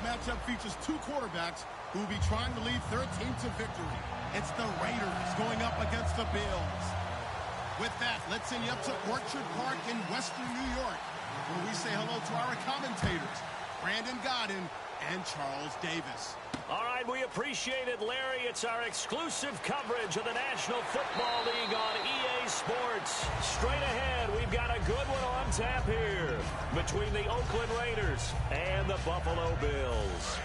matchup features two quarterbacks who will be trying to lead their team to victory. It's the Raiders going up against the Bills. With that, let's send you up to Orchard Park in Western New York, where we say hello to our commentators, Brandon Godden and Charles Davis. All right, we appreciate it, Larry. It's our exclusive coverage of the National Football League on EA Sports. Straight ahead, we've got a good one on tap here between the Oakland Raiders and the Buffalo Bills.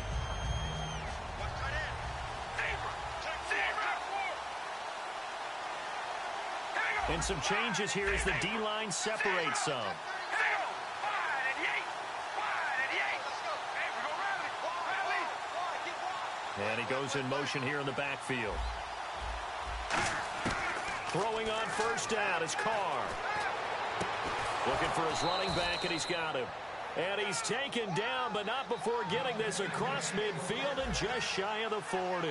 And some changes here as the D-line separates some. And he goes in motion here in the backfield. Throwing on first down is Carr. Looking for his running back, and he's got him. And he's taken down, but not before getting this across midfield and just shy of the 40.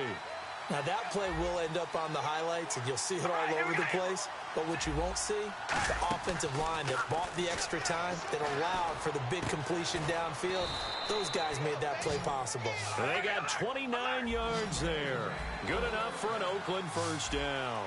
Now, that play will end up on the highlights, and you'll see it all over the place. But what you won't see, the offensive line that bought the extra time, that allowed for the big completion downfield, those guys made that play possible. They got 29 yards there. Good enough for an Oakland first down.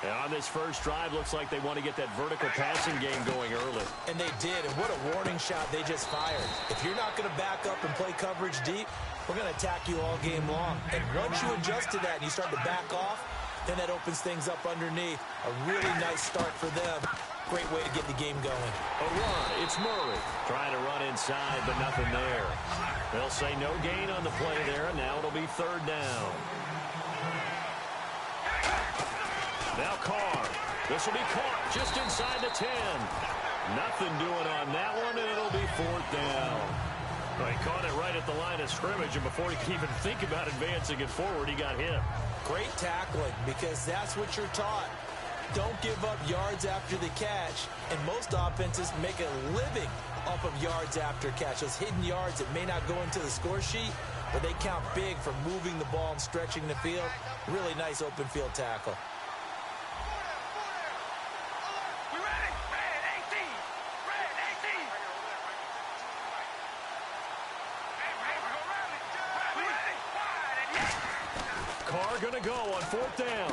And on this first drive, looks like they want to get that vertical passing game going early. And they did, and what a warning shot they just fired. If you're not going to back up and play coverage deep, we're going to attack you all game long. And once you adjust to that and you start to back off, then that opens things up underneath. A really nice start for them. Great way to get the game going. A run. It's Murray. Trying to run inside, but nothing there. They'll say no gain on the play there, and now it'll be third down. Now Carr. This will be caught just inside the 10. Nothing doing on that one, and it'll be fourth down. Well, he caught it right at the line of scrimmage, and before he could even think about advancing it forward, he got hit. Great tackling, because that's what you're taught. Don't give up yards after the catch, and most offenses make a living off of yards after catch. Those hidden yards that may not go into the score sheet, but they count big for moving the ball and stretching the field. Really nice open field tackle. Carr going to go on fourth down.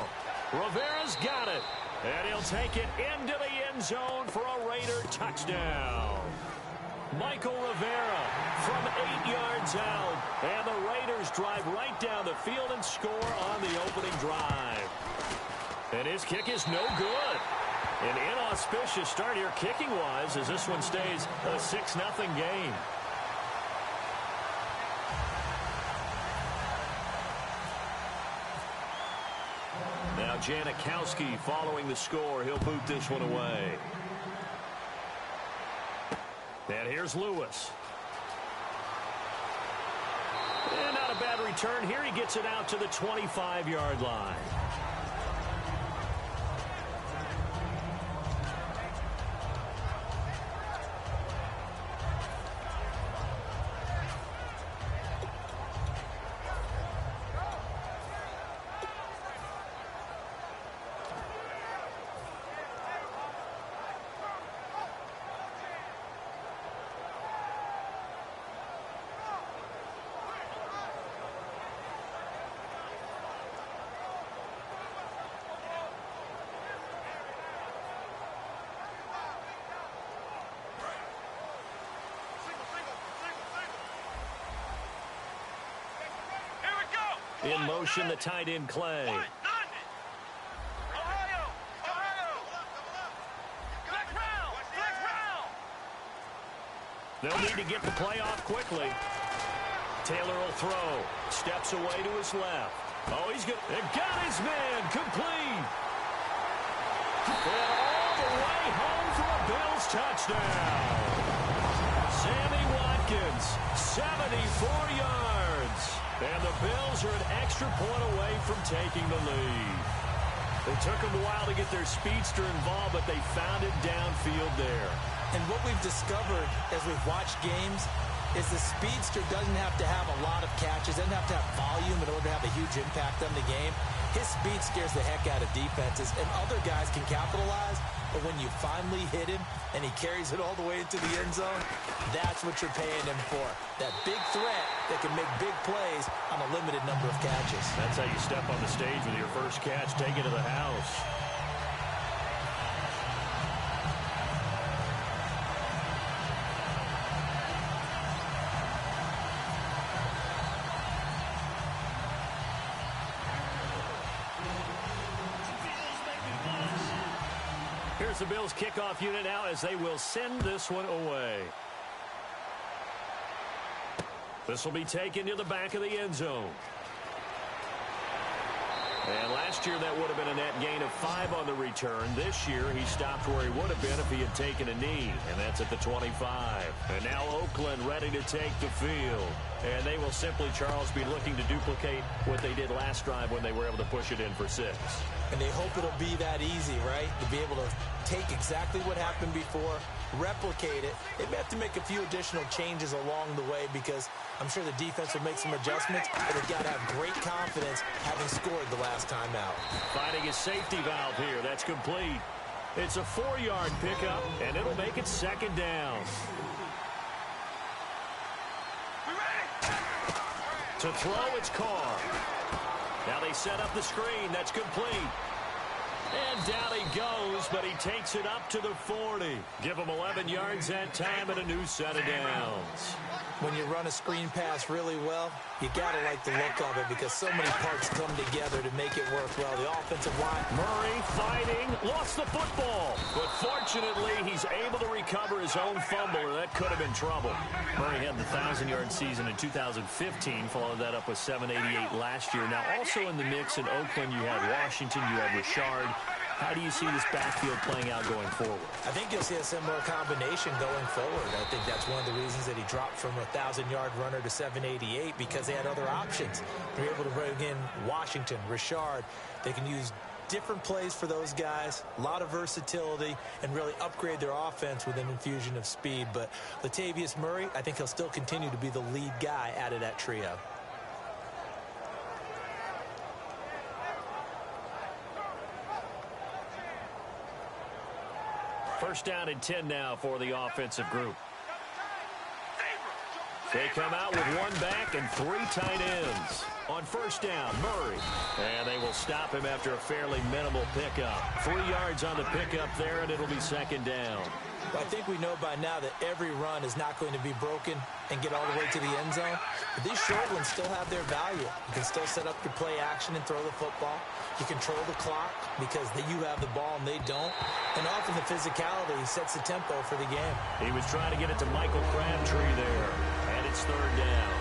Rivera's got it. And he'll take it into the end zone for a Raider touchdown. Michael Rivera from 8 yards out. And the Raiders drive right down the field and score on the opening drive. And his kick is no good. An inauspicious start here kicking-wise as this one stays a 6-0 game. Now Janikowski following the score. He'll boot this one away. And here's Lewis. And not a bad return here. He gets it out to the 25-yard line. In motion, the tight end, Clay. They'll need to get the play off quickly. Taylor will throw. Steps away to his left. Oh, he's good. And got his man. Complete. And all the way home for a Bills touchdown. Sammy Watkins, 74 yards. And the Bills are an extra point away from taking the lead. It took them a while to get their speedster involved, but they found it downfield there. And what we've discovered as we've watched games is the speedster doesn't have to have a lot of catches, doesn't have to have volume in order to have a huge impact on the game. His speed scares the heck out of defenses, and other guys can capitalize But when you finally hit him and he carries it all the way into the end zone, that's what you're paying him for. That big threat that can make big plays on a limited number of catches. That's how you step on the stage with your first catch. Take it to the house. Here's the Bills kickoff unit now as they will send this one away. This will be taken to the back of the end zone. And last year that would have been a net gain of 5 on the return. This year he stopped where he would have been if he had taken a knee, and that's at the 25. And now Oakland ready to take the field. And they will simply, Charles, be looking to duplicate what they did last drive when they were able to push it in for 6. And they hope it'll be that easy, right? To be able to take exactly what happened before, replicate it. They may have to make a few additional changes along the way because I'm sure the defense will make some adjustments, but they've got to have great confidence having scored the last time out. Finding his safety valve here. That's complete. It's a 4-yard pickup, and it'll make it second down. To throw, it's Carr. Now they set up the screen. That's complete. And down he goes, but he takes it up to the 40. Give him 11 yards that time and a new set of downs. When you run a screen pass really well, you got to like the look of it because so many parts come together to make it work well. The offensive line. Murray fighting, lost the football. But fortunately, he's able to recover his own fumble, or that could have been trouble. Murray had the 1,000-yard season in 2015, followed that up with 788 last year. Now, also in the mix in Oakland, you had Washington, you had Richard. How do you see this backfield playing out going forward? I think you'll see a similar combination going forward. I think that's one of the reasons that he dropped from a 1,000-yard runner to 788 because they had other options. They're able to bring in Washington, Richard. They can use different plays for those guys, a lot of versatility, and really upgrade their offense with an infusion of speed. But Latavius Murray, I think he'll still continue to be the lead guy out of that trio. First down and 10 now for the offensive group. They come out with 1 back and 3 tight ends. On first down, Murray. And they will stop him after a fairly minimal pickup. 3 yards on the pickup there, and it'll be second down. Well, I think we know by now that every run is not going to be broken and get all the way to the end zone. But these short ones still have their value. You can still set up your play action and throw the football. You control the clock because you have the ball and they don't. And often the physicality sets the tempo for the game. He was trying to get it to Michael Crabtree there. And it's third down.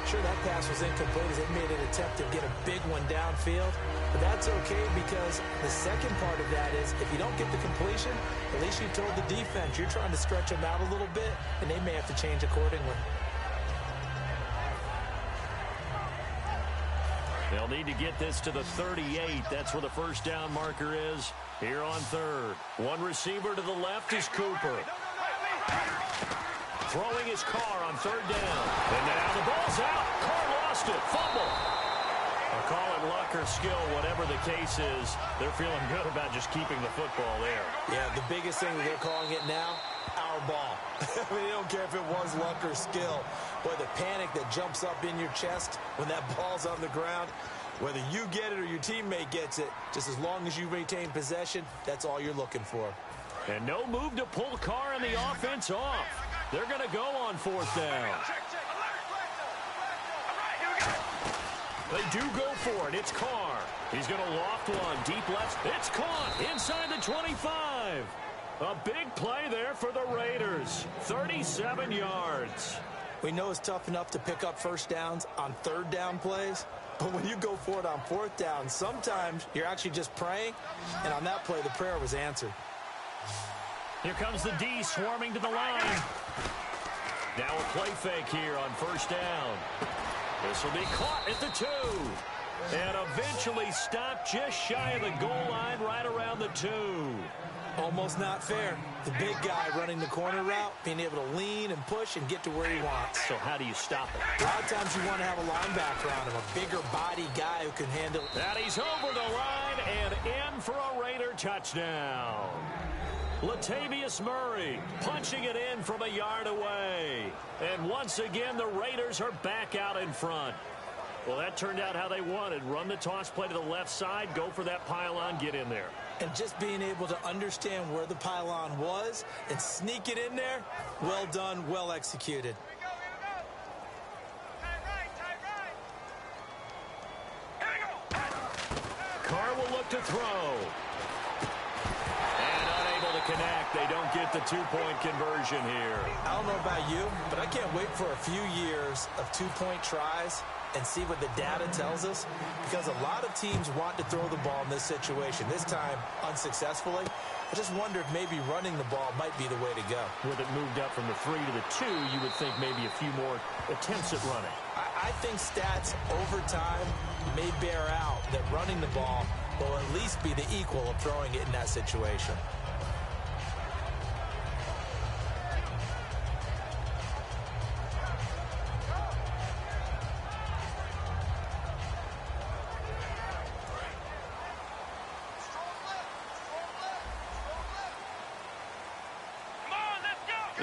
Sure, that pass was incomplete as they made an attempt to get a big one downfield. But that's okay because the second part of that is if you don't get the completion, at least you told the defense you're trying to stretch them out a little bit, and they may have to change accordingly. They'll need to get this to the 38. That's where the first down marker is here on third. One receiver to the left is Cooper. Throwing his Carr on third down. And now the ball's out. Carr lost it. Fumble. I'll call it luck or skill, whatever the case is. They're feeling good about just keeping the football there. Yeah, the biggest thing that they're calling it now, our ball. I mean, they don't care if it was luck or skill. Boy, the panic that jumps up in your chest when that ball's on the ground, whether you get it or your teammate gets it, just as long as you maintain possession, that's all you're looking for. And no move to pull Carr and the offense off. They're going to go on fourth down. They do go for it. It's Carr. He's going to loft one. Deep left. It's caught inside the 25. A big play there for the Raiders. 37 yards. We know it's tough enough to pick up first downs on third down plays, but when you go for it on fourth down, sometimes you're actually just praying, and on that play, the prayer was answered. Here comes the D swarming to the line. Now a play fake here on first down. This will be caught at the 2. And eventually stopped just shy of the goal line right around the 2. Almost not fair. The big guy running the corner route, being able to lean and push and get to where he wants. So how do you stop it? A lot of times you want to have a linebacker on him, a bigger body guy who can handle. And he's over the line and in for a Raider touchdown. Latavius Murray punching it in from a yard away. And once again, the Raiders are back out in front. Well, that turned out how they wanted. Run the toss play to the left side, go for that pylon, get in there. And just being able to understand where the pylon was and sneak it in there, well done, well executed. Carr will look to throw. And unable to connect. They don't get the two-point conversion here. I don't know about you, but I can't wait for a few years of two-point tries and see what the data tells us, because a lot of teams want to throw the ball in this situation. This time, unsuccessfully. I just wonder if maybe running the ball might be the way to go. With it moved up from the 3 to the 2, you would think maybe a few more attempts at running. I think stats over time may bear out that running the ball will at least be the equal of throwing it in that situation.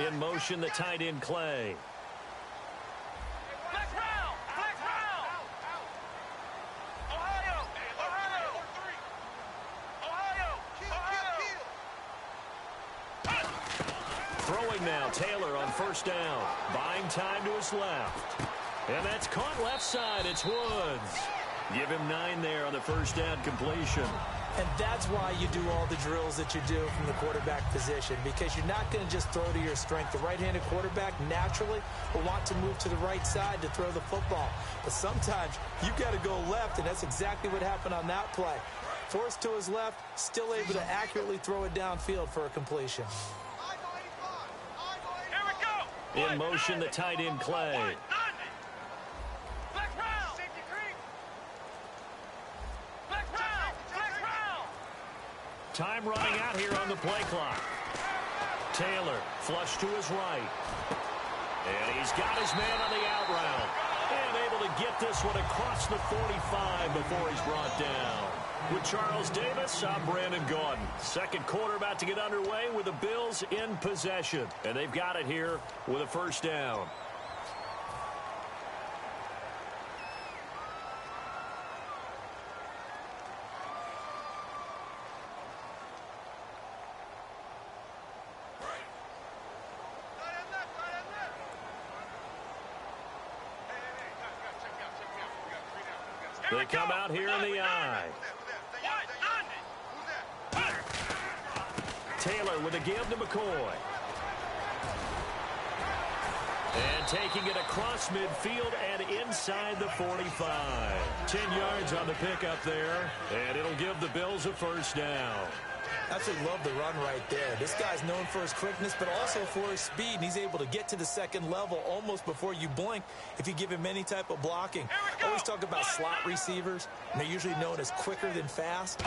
In motion, the tight end, Clay. Throwing now, Taylor on first down. Buying time to his left. And that's caught left side. It's Woods. Give him 9 there on the first down completion. And that's why you do all the drills that you do from the quarterback position, because you're not going to just throw to your strength. The right-handed quarterback naturally will want to move to the right side to throw the football. But sometimes you've got to go left, and that's exactly what happened on that play. Forced to his left, still able to accurately throw it downfield for a completion. In motion, the tight end, Clay. Time running out here on the play clock. Taylor, flush to his right. And he's got his man on the out route. And able to get this one across the 45 before he's brought down. With Charles Davis, I'm Brandon Gaudin. Second quarter about to get underway with the Bills in possession. And they've got it here with a first down. They come out here in the eye. Taylor with a give to McCoy. And taking it across midfield and inside the 45. 10 yards on the pickup there. And it'll give the Bills a first down. Absolutely love the run right there. This guy's known for his quickness, but also for his speed. And he's able to get to the second level almost before you blink if you give him any type of blocking. I always talk about slot receivers, and they're usually known as quicker than fast.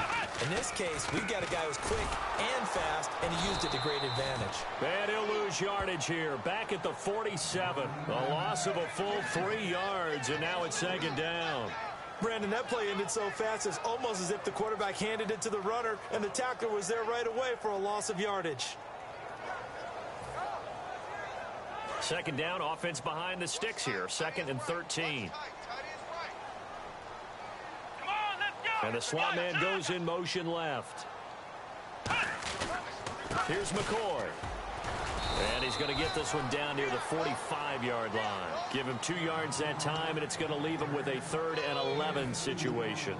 In this case, we've got a guy who's quick and fast, and he used it to great advantage. And he'll lose yardage here. Back at the 47. A loss of a full 3 yards, and now it's second down. Brandon, that play ended so fast, it's almost as if the quarterback handed it to the runner and the tackler was there right away for a loss of yardage. Second down, offense behind the sticks here. 2nd and 13. And the slot man goes in motion left. Here's McCoy. And he's going to get this one down near the 45-yard line. Give him 2 yards that time, and it's going to leave him with a 3rd and 11 situation.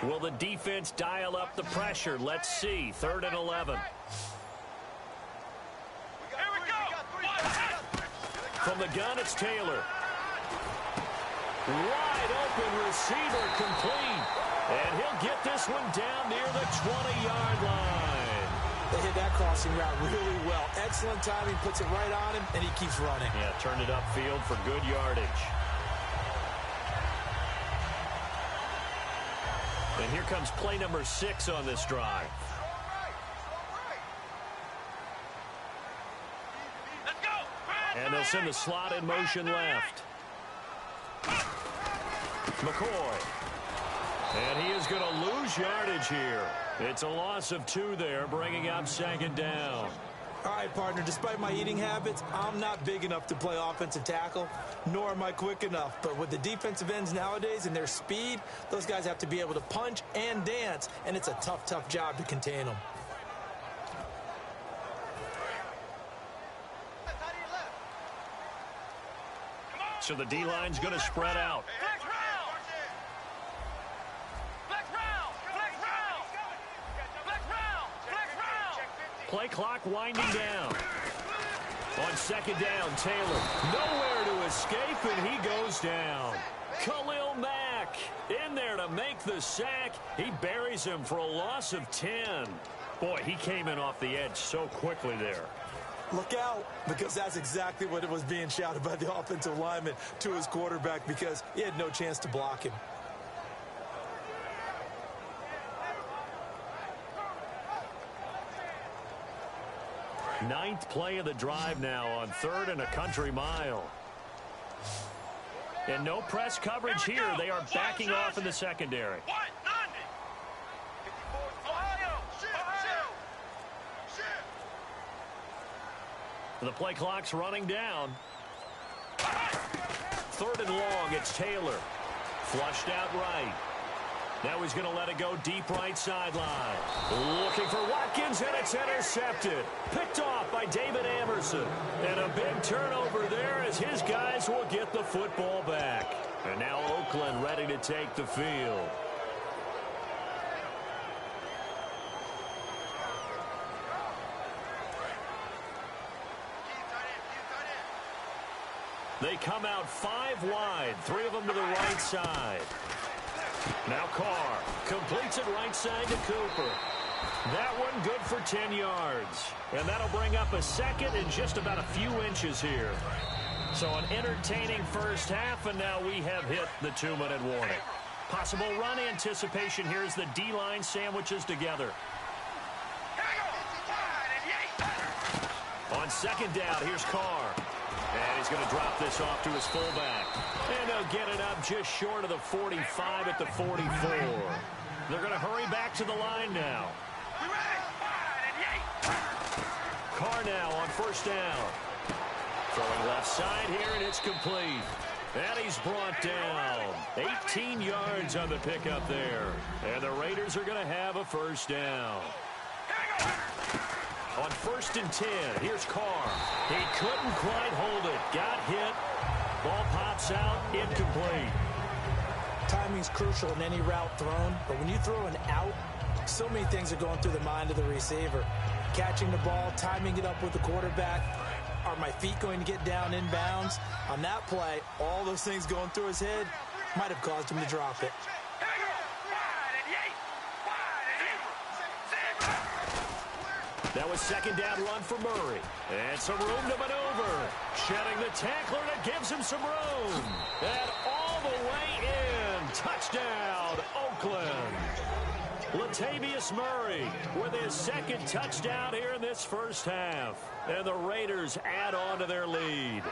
Will the defense dial up the pressure? Let's see. 3rd and 11. From the gun, it's Taylor. Wide open receiver complete. And he'll get this one down near the 20-yard line. They hit that crossing route really well. Excellent timing, puts it right on him, and he keeps running. Yeah, turned it upfield for good yardage. And here comes play number 6 on this drive. He'll send the slot in motion left. McCoy. And he is going to lose yardage here. It's a loss of 2 there, bringing up second down. All right, partner, despite my eating habits, I'm not big enough to play offensive tackle, nor am I quick enough. But with the defensive ends nowadays and their speed, those guys have to be able to punch and dance, and it's a tough, tough job to contain them. So the D-line's going to spread out. Play clock winding down. On second down, Taylor nowhere to escape, and he goes down. Khalil Mack in there to make the sack. He buries him for a loss of 10. Boy, he came in off the edge so quickly there. Look out, because that's exactly what it was being shouted by the offensive lineman to his quarterback, because he had no chance to block him. Ninth play of the drive now on 3rd and a country mile. And no press coverage here. They are backing off in the secondary. The play clock's running down. 3rd and long, it's Taylor. Flushed out right. Now he's going to let it go deep right sideline. Looking for Watkins, and it's intercepted. Picked off by David Amerson. And a big turnover there as his guys will get the football back. And now Oakland ready to take the field. They come out 5 wide, 3 of them to the right side. Now Carr completes it right side to Cooper. That one good for 10 yards. And that'll bring up a second in just about a few inches here. So an entertaining first half, and now we have hit the 2-minute warning. Possible run anticipation here as the D-line sandwiches together. On second down, here's Carr. And he's going to drop this off to his fullback. And they'll get it up just short of the 45 at the 44. They're going to hurry back to the line now. Carr now on first down. Throwing left side here, and it's complete. And he's brought down. 18 yards on the pickup there. And the Raiders are going to have a first down. On 1st and 10, here's Carr. He couldn't quite hold it. Got hit. Ball pops out, incomplete. Timing's crucial in any route thrown, but when you throw an out, so many things are going through the mind of the receiver. Catching the ball, timing it up with the quarterback. Are my feet going to get down inbounds? On that play, all those things going through his head might have caused him to drop it. That was second down run for Murray. And some room to maneuver. Shedding the tackler that gives him some room. And all the way in. Touchdown, Oakland. Latavius Murray with his second touchdown here in this first half. And the Raiders add on to their lead.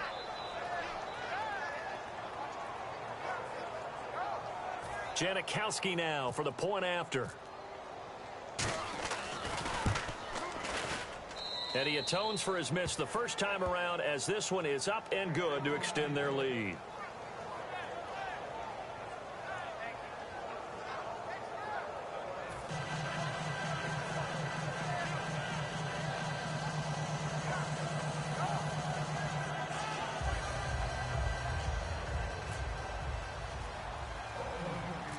Janikowski now for the point after. And he atones for his miss the first time around, as this one is up and good to extend their lead.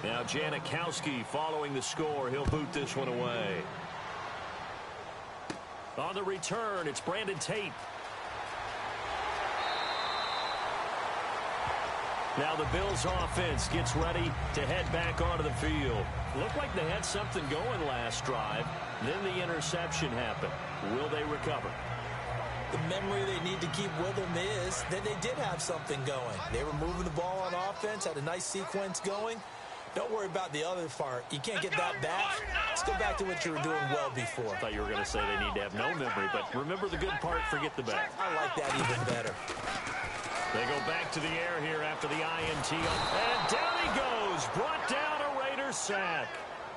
Now Janikowski following the score. He'll boot this one away. On the return, it's Brandon Tate. Now the Bills offense gets ready to head back onto the field. Looked like they had something going last drive. Then the interception happened. Will they recover? The memory they need to keep with them is that they did have something going. They were moving the ball on offense, had a nice sequence going. Don't worry about the other part. You can't get that back. Let's go back to what you were doing well before. I thought you were going to say they need to have no memory, but remember the good part, forget the bad. I like that even better. They go back to the air here after the INT. And down he goes. Brought down a Raiders sack.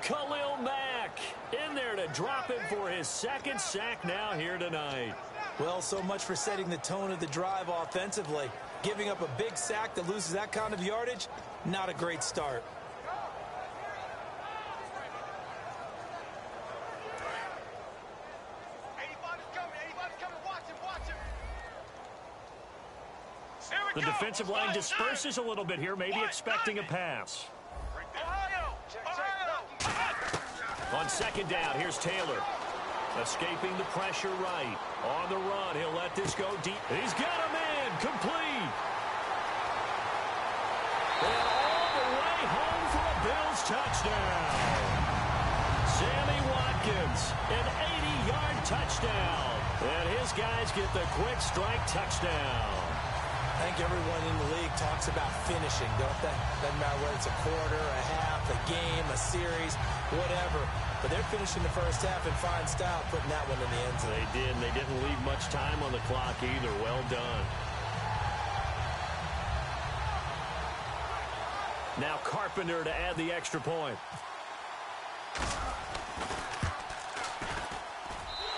Khalil Mack in there to drop him for his second sack now here tonight. Well, so much for setting the tone of the drive offensively. Giving up a big sack that loses that kind of yardage, not a great start. The defensive line disperses a little bit here, maybe expecting a pass. On second down, here's Taylor. Escaping the pressure right. On the run, he'll let this go deep. He's got a man, complete. And all the way home for a Bills touchdown. Sammy Watkins, an 80-yard touchdown. And his guys get the quick strike touchdown. I think everyone in the league talks about finishing, don't they? Doesn't matter whether it's a quarter, a half, a game, a series, whatever. But they're finishing the first half in fine style, putting that one in the end zone. They did, and they didn't leave much time on the clock either. Well done. Now Carpenter to add the extra point.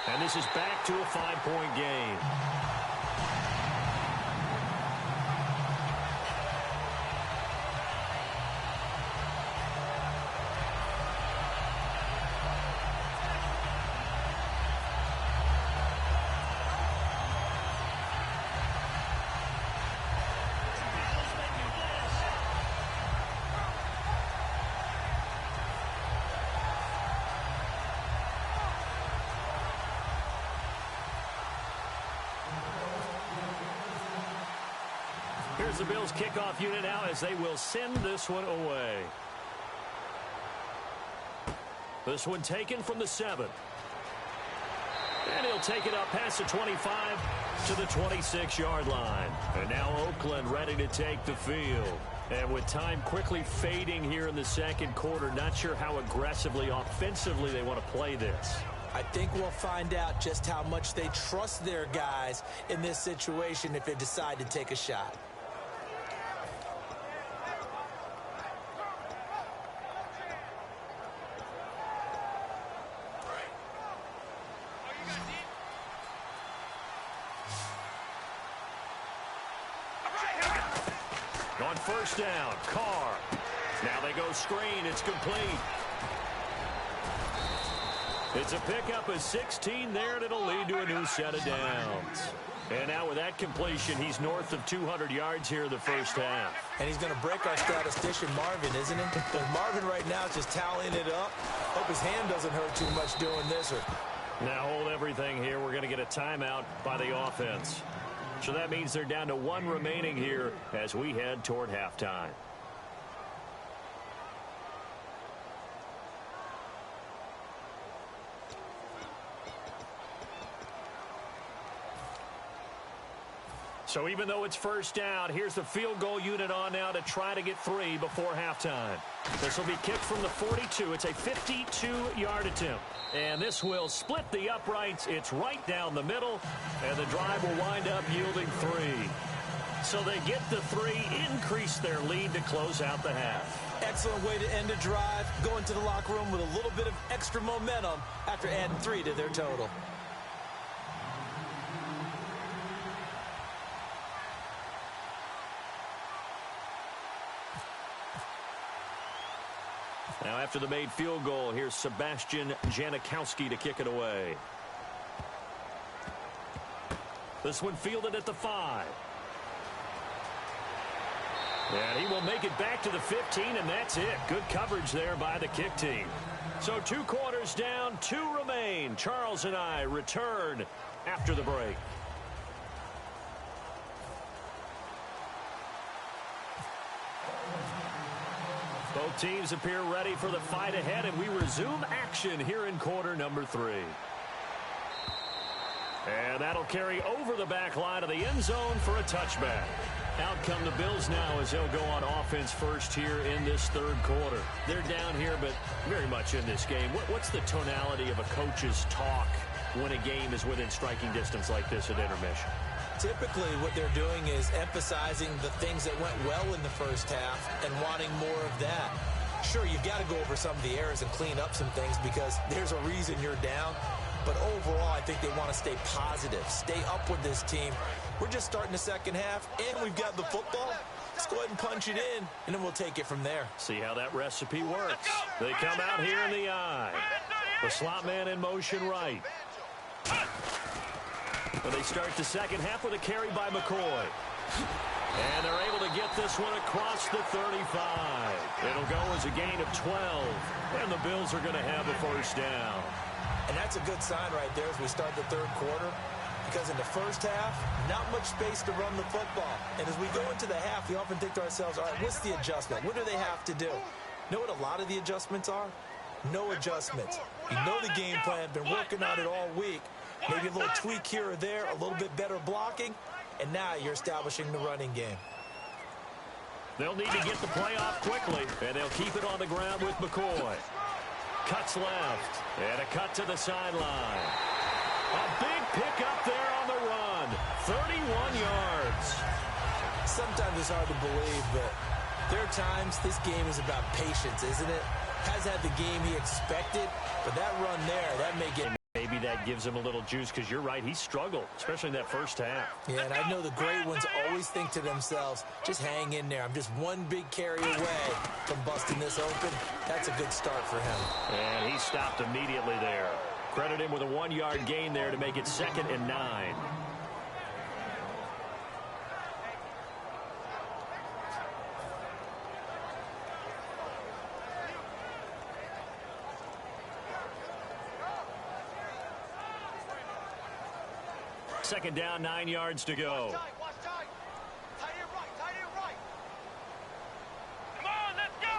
And this is back to a 5-point game. Here's the Bills kickoff unit now as they will send this one away. This one taken from the 7. And he'll take it up past the 25 to the 26-yard line. And now Oakland ready to take the field. And with time quickly fading here in the second quarter, not sure how aggressively, offensively they want to play this. I think we'll find out just how much they trust their guys in this situation if they decide to take a shot. On first down, Carr. Now they go screen. It's complete. It's a pickup of 16 there, and it'll lead to a new set of downs. And now with that completion, he's north of 200 yards here in the first half. And he's going to break our statistician, Marvin, isn't he? But Marvin right now is just tallying it up. Hope his hand doesn't hurt too much doing this. Now hold everything here. We're going to get a timeout by the offense. So that means they're down to 1 remaining here as we head toward halftime. So even though it's first down, here's the field goal unit on now to try to get 3 before halftime. This will be kicked from the 42. It's a 52-yard attempt. And this will split the uprights. It's right down the middle. And the drive will wind up yielding 3. So they get the 3, increase their lead to close out the half. Excellent way to end a drive. Go into the locker room with a little bit of extra momentum after adding 3 to their total. Now after the made field goal, here's Sebastian Janikowski to kick it away. This one fielded at the 5. And he will make it back to the 15, and that's it. Good coverage there by the kick team. So 2 quarters down, 2 remain. Charles and I return after the break. Both teams appear ready for the fight ahead, and we resume action here in quarter number 3. And that'll carry over the back line of the end zone for a touchback. Out come the Bills now as they'll go on offense first here in this third quarter. They're down here, but very much in this game. What's the tonality of a coach's talk when a game is within striking distance like this at intermission? Typically, what they're doing is emphasizing the things that went well in the first half and wanting more of that. Sure, you've got to go over some of the errors and clean up some things because there's a reason you're down. But overall, I think they want to stay positive, stay up with this team. We're just starting the second half, and we've got the football. Let's go ahead and punch it in, and then we'll take it from there. See how that recipe works. They come out here in the eye. The slot man in motion right. But they start the second half with a carry by McCoy. And they're able to get this one across the 35. It'll go as a gain of 12. And the Bills are going to have a first down. And that's a good sign right there as we start the third quarter. Because in the first half, not much space to run the football. And as we go into the half, we often think to ourselves, all right, what's the adjustment? What do they have to do? You know what a lot of the adjustments are? No adjustments. You know the game plan, been working on it all week. Maybe a little tweak here or there, a little bit better blocking, and now you're establishing the running game. They'll need to get the play off quickly, and they'll keep it on the ground with McCoy. Cuts left, and a cut to the sideline. A big pickup there on the run, 31 yards. Sometimes it's hard to believe, but there are times this game is about patience, isn't it? Has had the game he expected, but that run there, that may get... Maybe that gives him a little juice because you're right, he struggled, especially in that first half. Yeah, and I know the great ones always think to themselves, just hang in there. I'm just one big carry away from busting this open. That's a good start for him. And he stopped immediately there. Credit him with a 1-yard gain there to make it 2nd and 9. Second down, 9 yards to go.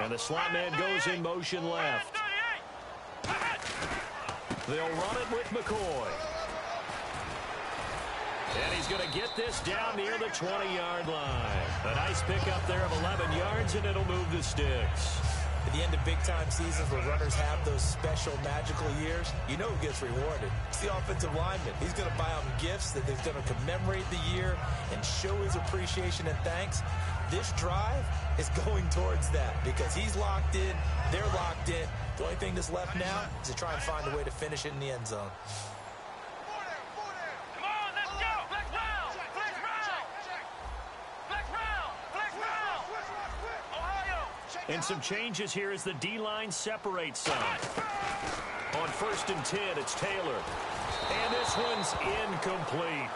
And the slot man goes in motion left. They'll run it with McCoy. And he's going to get this down near the 20-yard line. A nice pickup there of 11 yards, and it'll move the sticks. At the end of big-time seasons where runners have those special, magical years, you know who gets rewarded. It's the offensive lineman. He's going to buy them gifts that they're going to commemorate the year and show his appreciation and thanks. This drive is going towards that because he's locked in, they're locked in. The only thing that's left now is to try and find a way to finish it in the end zone. And some changes here as the D-line separates some. On 1st and 10, it's Taylor. And this one's incomplete.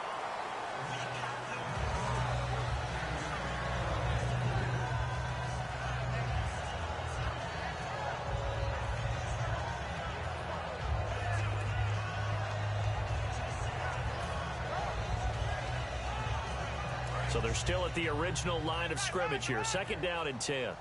So they're still at the original line of scrimmage here. 2nd down and 10.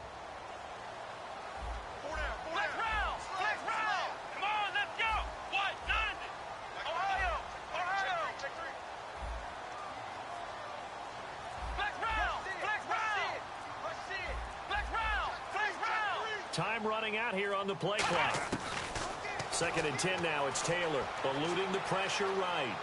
Time running out here on the play clock. 2nd and 10 now. It's Taylor eluding the pressure right.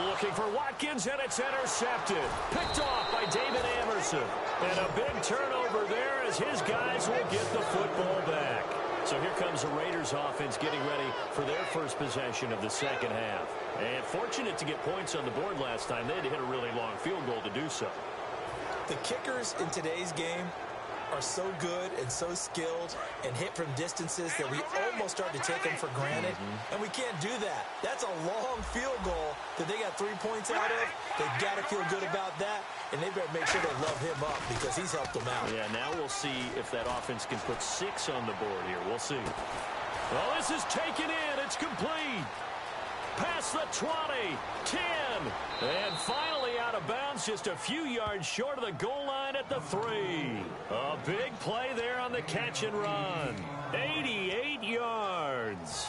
Looking for Watkins, and it's intercepted. Picked off by David Amerson. And a big turnover there as his guys will get the football back. So here comes the Raiders offense getting ready for their first possession of the second half. And fortunate to get points on the board last time. They had to hit a really long field goal to do so. The kickers in today's game are so good and so skilled and hit from distances that we almost start to take them for granted. And we can't do that. That's a long field goal that they got 3 points out of. They've got to feel good about that, and they better make sure they love him up because he's helped them out. Yeah, now we'll see if that offense can put 6 on the board here. We'll see. Well, this is taken in. It's complete. Past the 20, 10, and finally out of bounds just a few yards short of the goal line at the 3. A big play there on the catch and run. 88 yards.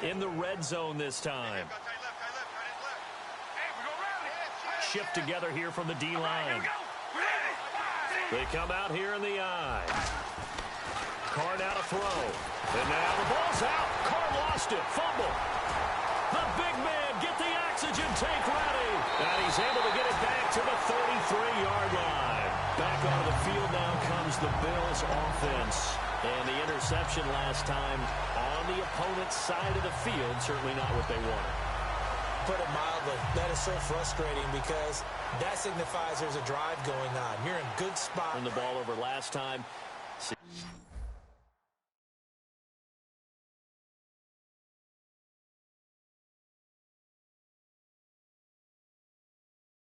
In the red zone this time. Shift together here from the D-line. They come out here in the I. Carr now to throw. And now the ball's out. Carr lost it. Fumble. The big man get the oxygen tank ready. And he's able to get it back to the 33-yard line. Back onto the field now comes the Bills offense. And the interception last time on the opponent's side of the field, certainly not what they wanted. Put it mildly, that is so frustrating because that signifies there's a drive going on. You're in good spot. Turned the ball over last time.